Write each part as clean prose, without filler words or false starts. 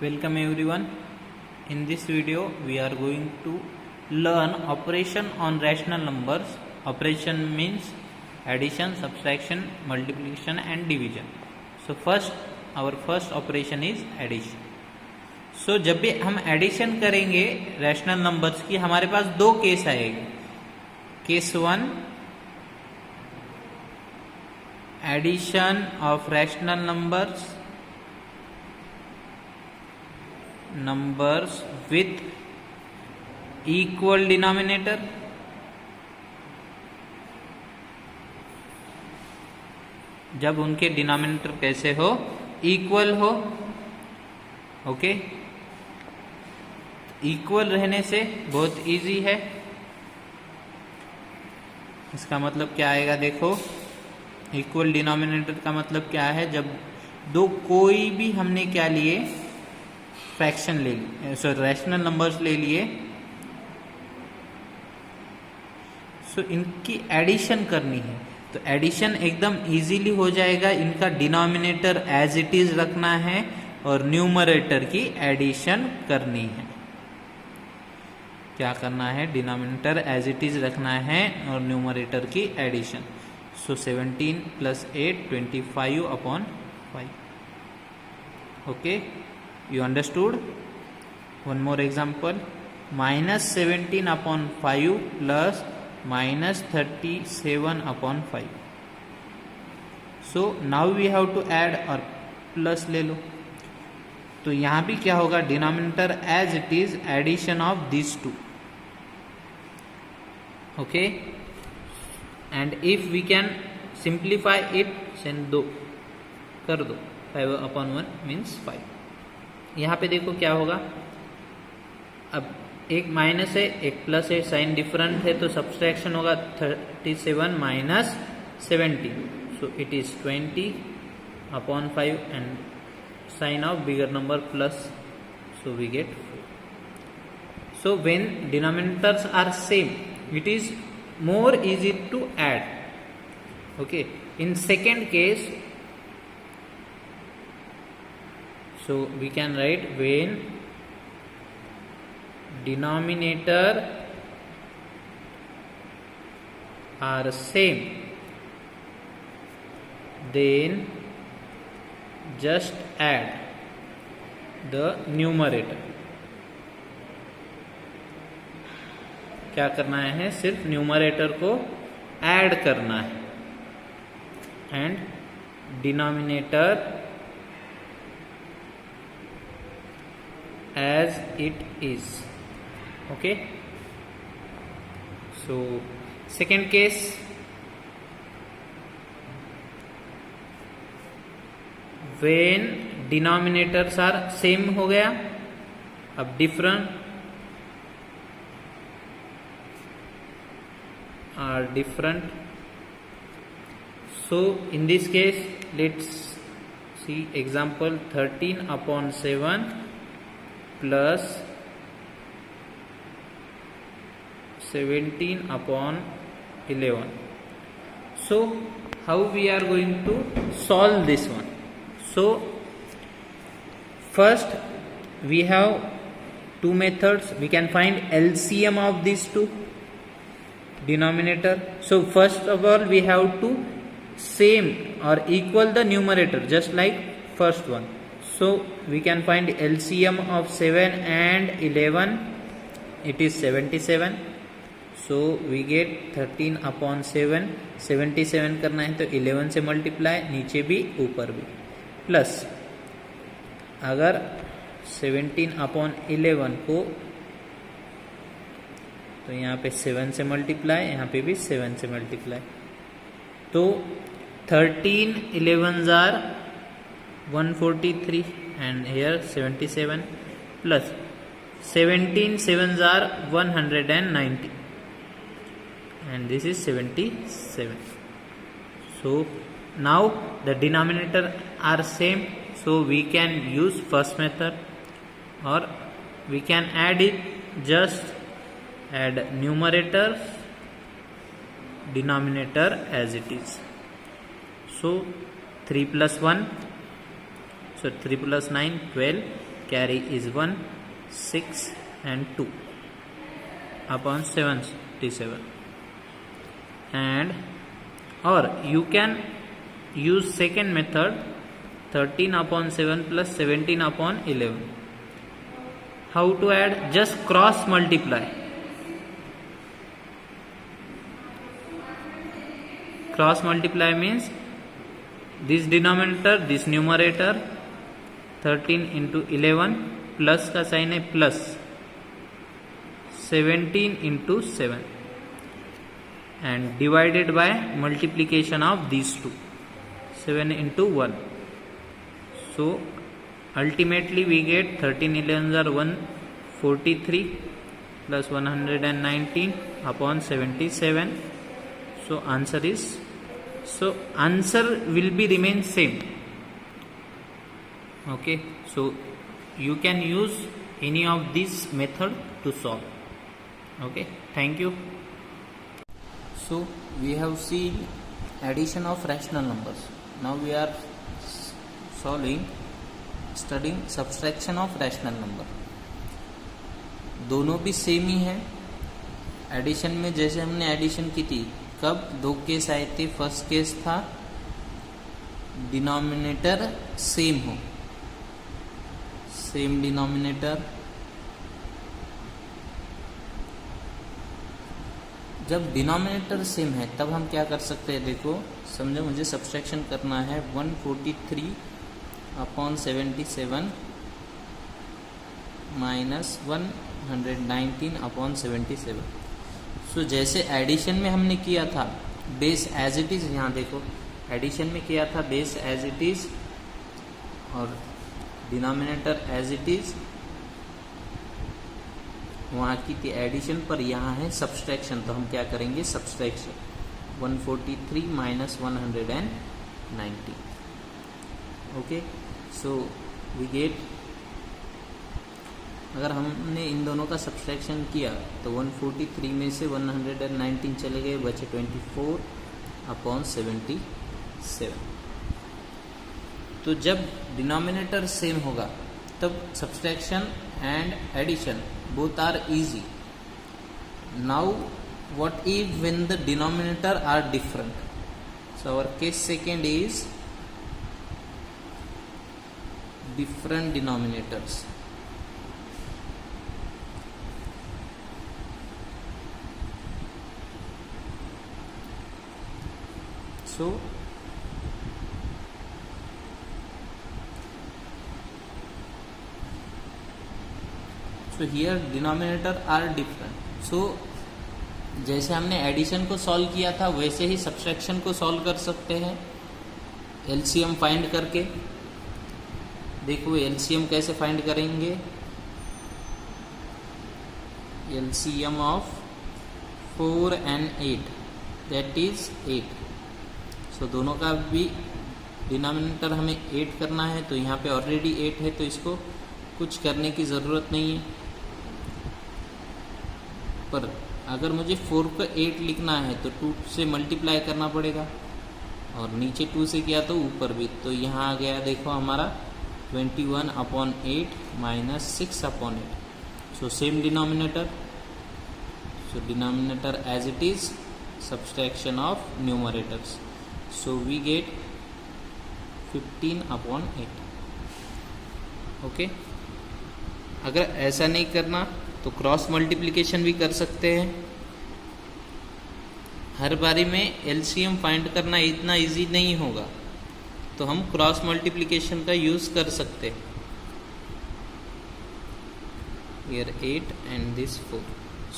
Welcome everyone. In this video we are going to learn operation on rational numbers. Operation means addition, subtraction, multiplication and division. So our first operation is addition. So जब भी हम addition करेंगे rational numbers की हमारे पास दो case आएंगे. Case one, addition of rational numbers with equal denominator. जब उनके डिनोमिनेटर कैसे हो, इक्वल हो. ओके, इक्वल रहने से बहुत इजी है. इसका मतलब क्या आएगा, देखो. इक्वल डिनोमिनेटर का मतलब क्या है, जब दो कोई भी हमने क्या लिए, फ्रैक्शन ले लिए, सॉरी रैशनल नंबर्स ले लिए, सो इनकी एडिशन करनी है. तो एडिशन एकदम इजीली हो जाएगा. इनका डिनोमिनेटर एज इट इज रखना है और न्यूमरेटर की एडिशन करनी है. क्या करना है, डिनोमिनेटर एज इट इज रखना है और न्यूमरेटर की addition. So 17 + 8 25 upon 5. Okay, you understood? One more example, -17 upon 5 plus -37 upon 5. So now we have to add और प्लस ले लो. तो यहां भी क्या होगा, denominator as it is, addition of this two. Okay, and if we can simplify it, send दो कर दो. 5 upon 1 मीन्स 5. यहाँ पे देखो क्या होगा, अब एक माइनस है एक प्लस है, साइन डिफरेंट है तो सब्सट्रैक्शन होगा. 37 minus 17, so it is 20 upon 5 and sign of bigger number plus, so we get 4. So when denominators are same it is more easy to add. Okay, in second case, so we can write when denominator are same then just add the numerator. क्या करना है, सिर्फ numerator को add करना है and denominator as it is. Okay, so second case, when denominators are same हो गया, अब different are different. So in this case let's see example, 13 upon 7 plus 17 upon 11. So how we are going to solve this one? So first we have two methods. We can find LCM of these two denominator. So first of all we have to same or equal the numerator just like first one. So we can find LCM of 7 and 11. It is 77. So we get 13 upon 7. 77 करना है तो 11 से multiply, नीचे भी ऊपर भी, plus अगर 17 upon 11 को, तो यहाँ पे 7 से मल्टीप्लाई, यहाँ पे भी 7 से मल्टीप्लाई. तो 13 11s are 143 and here 77 plus 17 7s are 190 and this is 77. So now the denominator are same, so we can use first method or we can add it, just add numerator denominator as it is. So 3 plus 1, so 3 plus 9 12, carry is 1, 6 and 2 upon 77. And or you can use second method, 13 upon 7 plus 17 upon 11. How to add? Just cross multiply. Cross multiply means this denominator, this numerator, 13 into 11 plus का sign है plus 17 into 7 and divided by multiplication of these two, 7 into 1. So ultimately we get 13 11s are 143 plus 119 upon 77. So answer is, so answer will be remain same. Okay, so you can use any of this method to solve. Okay, thank you. So we have seen addition of rational numbers. Now we are studying subtraction of rational number. दोनों भी same ही है. Addition में जैसे हमने addition की थी, कब दो केस आए थे. फर्स्ट केस था डिनोमिनेटर सेम हो, सेम डिनोमिनेटर. जब डिनोमिनेटर सेम है तब हम क्या कर सकते हैं, देखो समझो, मुझे सब्सट्रैक्शन करना है 143 अपॉन 77 माइनस 119 अपॉन 77. सो जैसे एडिशन में हमने किया था बेस एज इट इज, यहाँ देखो एडिशन में किया था बेस एज इट इज और डिनोमिनेटर एज इट इज, वहाँ की थी एडिशन, पर यहाँ है सब्सट्रैक्शन. तो हम क्या करेंगे, subtraction 143 minus 190. Okay, so we get, अगर हमने इन दोनों का सब्सट्रैक्शन किया तो 143 में से 119 चले गए, बचे 24 अपॉन 77. तो जब डिनोमिनेटर सेम होगा तब subtraction and addition both are easy. Now what if when the denominator are different? So our case second is different denominators. So here denominator are different. So जैसे हमने एडिशन को solve किया था वैसे ही subtraction को solve कर सकते हैं एलसीएम फाइंड करके. देखो एलसीएम कैसे फाइंड करेंगे, LCM of 4 and 8 that is 8. सो दोनों का भी डिनोमिनेटर हमें 8 करना है, तो यहाँ पे ऑलरेडी 8 है तो इसको कुछ करने की ज़रूरत नहीं है. पर अगर मुझे 4 को 8 लिखना है तो 2 से मल्टीप्लाई करना पड़ेगा, और नीचे 2 से किया तो ऊपर भी. तो यहाँ आ गया देखो हमारा 21 upon 8 minus 6 upon 8. So same denominator, so denominator as it is, subtraction of numerators. So we get 15 upon 8. Okay, अगर ऐसा नहीं करना तो क्रॉस मल्टीप्लिकेशन भी कर सकते हैं. हर बारी में एलसीएम फाइंड करना इतना इजी नहीं होगा, तो हम क्रॉस मल्टीप्लिकेशन का यूज कर सकते हैं. Here 8 and this 4.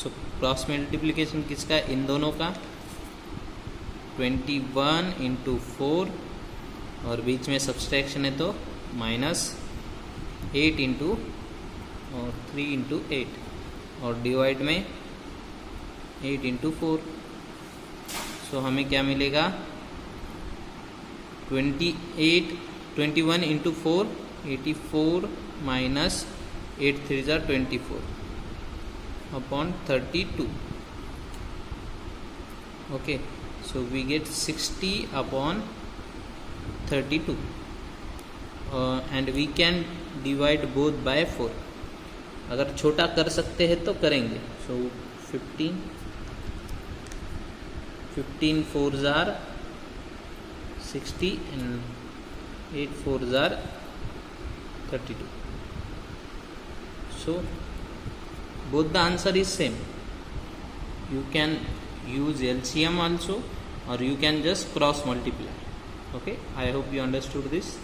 So cross multiplication किसका, इन दोनों का. 21 इंटू 4 और बीच में सब्सट्रैक्शन है तो माइनस 8 इंटू और 3 इंटू 8 और डिवाइड में 8 इंटू 4. सो हमें क्या मिलेगा, 21 इंटू 4 84 माइनस 8 3 ज़ा 24 upon 32. Okay, so we get 60 upon 32 and we can divide both by 4. अगर छोटा कर सकते हैं तो करेंगे. सो 15 4s are 60 and 8 4s are 32. So both the answer is same. You can use LCM also, or you can just cross multiply. Okay, I hope you understood this.